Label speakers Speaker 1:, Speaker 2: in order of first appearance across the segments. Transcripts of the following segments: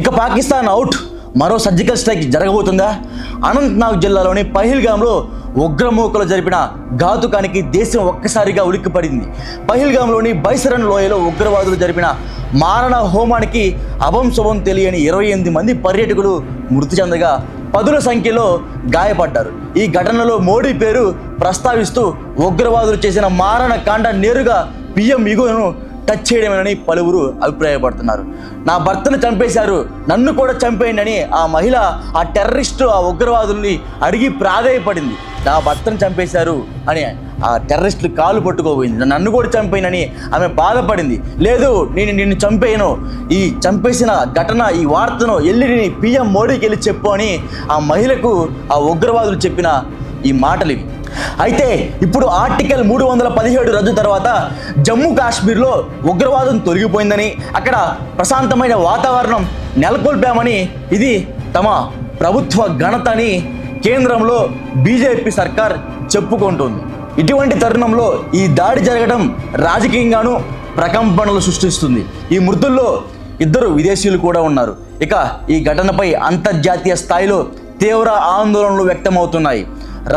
Speaker 1: ఇక పాకిస్తాన్ అవుట్, మరో surgical strike జరగబోతుందా? Anantnag జిల్లాలోని పహల్గామ్లో ఉగ్రమూకలు జరిపిన ఘాతుకానికి దేశం ఒక్కసారిగా ఉలిక్కిపడింది. పహల్గామ్లోని బైసరన్ లోయలో ఉగ్రవాదులు జరిపిన మారణ హోమానికి అభంశుభం తెలియని 28 మంది పర్యాటకులు మృతి చెందగా పదుల సంఖ్యలో గాయపడ్డారు. ఈ ఘటనలో మోడీ పేరు ప్రస్తావిస్తూ ఉగ్రవాదులు చేసిన మారణ కాండ నేరుగా పిఎం ఇగోను టచ్ చేయడమేనని పలువురు అభిప్రాయపడుతున్నారు. నా భర్తను చంపేశారు, నన్ను కూడా చంపేయండి అని ఆ మహిళ ఆ టెర్రరిస్టు ఆ ఉగ్రవాదుల్ని అడిగి ప్రాధేయపడింది. నా భర్తను చంపేశారు అని ఆ టెర్రరిస్టులు కాలు పట్టుకోబోయింది. నన్ను కూడా చంపేయనని ఆమె బాధపడింది. లేదు, నేను నిన్ను చంపేయను, ఈ చంపేసిన ఘటన ఈ వార్తను వెళ్ళి పిఎం మోడీకి వెళ్ళి చెప్పు అని ఆ మహిళకు ఆ ఉగ్రవాదులు చెప్పిన ఈ మాటలు ఇవి. అయితే ఇప్పుడు ఆర్టికల్ 317 రద్దు తర్వాత జమ్మూ కాశ్మీర్లో ఉగ్రవాదం తొలగిపోయిందని, అక్కడ ప్రశాంతమైన వాతావరణం నెలకొల్పామని, ఇది తమ ప్రభుత్వ ఘనత అని కేంద్రంలో బీజేపీ సర్కార్ చెప్పుకుంటుంది. ఇటువంటి తరుణంలో ఈ దాడి జరగడం రాజకీయంగానూ ప్రకంపనలు సృష్టిస్తుంది. ఈ మృతుల్లో 2 విదేశీయులు కూడా ఉన్నారు. ఇక ఈ ఘటనపై అంతర్జాతీయ స్థాయిలో తీవ్ర ఆందోళనలు వ్యక్తమవుతున్నాయి.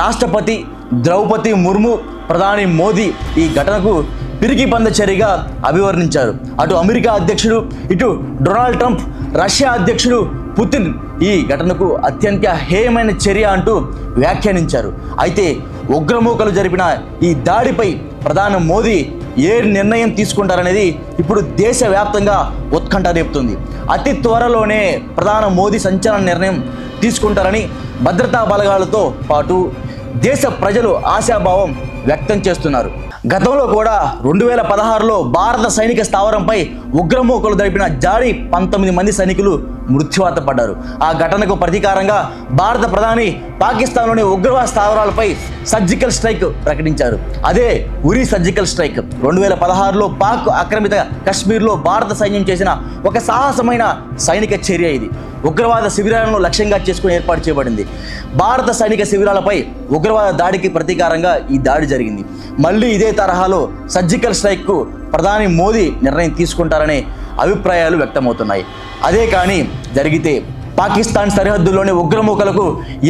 Speaker 1: రాష్ట్రపతి ద్రౌపది ముర్ము, ప్రధాని మోదీ ఈ ఘటనకు పిరికి పంద చర్యగా అభివర్ణించారు. అటు అమెరికా అధ్యక్షుడు, ఇటు డొనాల్డ్ ట్రంప్, రష్యా అధ్యక్షుడు పుతిన్ ఈ ఘటనకు అత్యంత హేయమైన చర్య అంటూ వ్యాఖ్యానించారు. అయితే ఉగ్రమూకలు జరిపిన ఈ దాడిపై ప్రధాని మోదీ ఏ నిర్ణయం తీసుకుంటారనేది ఇప్పుడు దేశవ్యాప్తంగా ఉత్కంఠ రేపుతుంది. అతి త్వరలోనే ప్రధాని మోదీ సంచలన నిర్ణయం తీసుకుంటారని భద్రతా బలగాలతో పాటు దేశ ప్రజలు ఆశాభావం వ్యక్తం చేస్తున్నారు. గతంలో కూడా 2016లో భారత సైనిక స్థావరంపై ఉగ్రమూకలు జరిపిన జాడి 19 మంది సైనికులు మృత్యువాత పడ్డారు. ఆ ఘటనకు ప్రతీకారంగా భారత ప్రధాని పాకిస్తాన్లోని ఉగ్రవాద స్థావరాలపై సర్జికల్ స్ట్రైక్ ప్రకటించారు. అదే ఉరి సర్జికల్ స్ట్రైక్. 2016లో పాక్ ఆక్రమిత కశ్మీర్లో భారత సైన్యం చేసిన ఒక సాహసమైన సైనిక చర్య ఇది. ఉగ్రవాద శిబిరాలను లక్ష్యంగా చేసుకుని ఏర్పాటు చేయబడింది. భారత సైనిక శిబిరాలపై ఉగ్రవాద దాడికి ప్రతీకారంగా ఈ దాడి జరిగింది. మళ్ళీ ఇదే తరహాలో సర్జికల్ స్ట్రైక్కు ప్రధాని మోదీ నిర్ణయం తీసుకుంటారనే అభిప్రాయాలు వ్యక్తమవుతున్నాయి. అదే కానీ జరిగితే పాకిస్తాన్ సరిహద్దుల్లోని ఉగ్రమూకలకు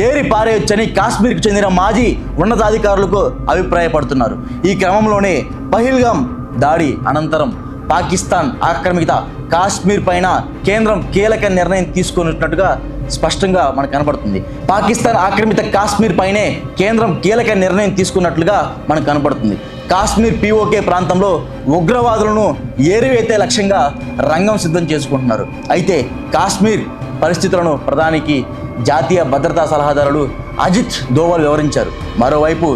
Speaker 1: ఏరి పారేయొచ్చని కాశ్మీర్కు చెందిన మాజీ ఉన్నతాధికారులకు అభిప్రాయపడుతున్నారు. ఈ క్రమంలోనే పహల్గామ్ దాడి అనంతరం పాకిస్తాన్ ఆక్రమిత కాశ్మీర్ పైన కేంద్రం కీలక నిర్ణయం తీసుకున్నట్టుగా స్పష్టంగా మనకు కనపడుతుంది. పాకిస్తాన్ ఆక్రమిత కాశ్మీర్ పైనే కేంద్రం కీలక నిర్ణయం తీసుకున్నట్లుగా మనకు కనపడుతుంది. కాశ్మీర్ పీఓకే ప్రాంతంలో ఉగ్రవాదులను ఏరివేతే లక్ష్యంగా రంగం సిద్ధం చేసుకుంటున్నారు. అయితే కాశ్మీర్ పరిస్థితులను ప్రధానికి జాతీయ భద్రతా సలహాదారులు అజిత్ దోవల్ వివరించారు. మరోవైపు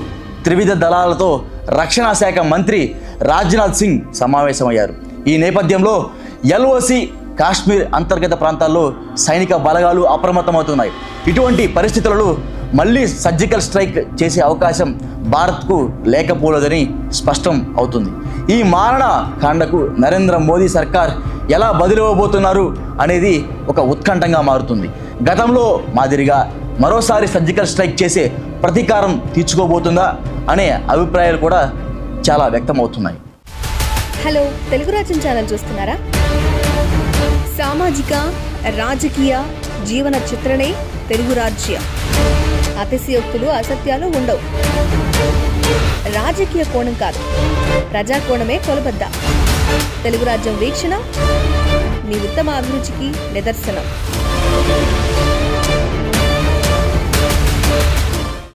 Speaker 1: త్రివిధ దళాలతో రక్షణ శాఖ మంత్రి రాజ్నాథ్ సింగ్ సమావేశమయ్యారు. ఈ నేపథ్యంలో ఎల్ఓసి కాశ్మీర్ అంతర్గత ప్రాంతాల్లో సైనిక బలగాలు అప్రమత్తమవుతున్నాయి. ఇటువంటి పరిస్థితులలో మళ్ళీ సర్జికల్ స్ట్రైక్ చేసే అవకాశం భారత్కు లేకపోలేదని స్పష్టం అవుతుంది. ఈ మారణ కాండకు నరేంద్ర మోదీ సర్కార్ ఎలా బదిలివ్వబోతున్నారు అనేది ఒక ఉత్కంఠంగా మారుతుంది. గతంలో మాదిరిగా మరోసారి సర్జికల్ స్ట్రైక్ చేసే ప్రతీకారం తీర్చుకోబోతుందా అనే అభిప్రాయాలు కూడా చాలా వ్యక్తమవుతున్నాయి.
Speaker 2: హలో, తెలుగు రాజ్యం ఛానల్ చూస్తున్నారా? సామాజిక రాజకీయ జీవన చిత్రణే తెలుగు రాజ్యం. అతిశయోక్తులు అసత్యాలు ఉండవు. రాజకీయ కోణం కాదు, ప్రజా కోణమే కొలబద్ద. తెలుగు రాజ్యం వీక్షణ మీ ఉత్తమ అభిరుచికి నిదర్శనం.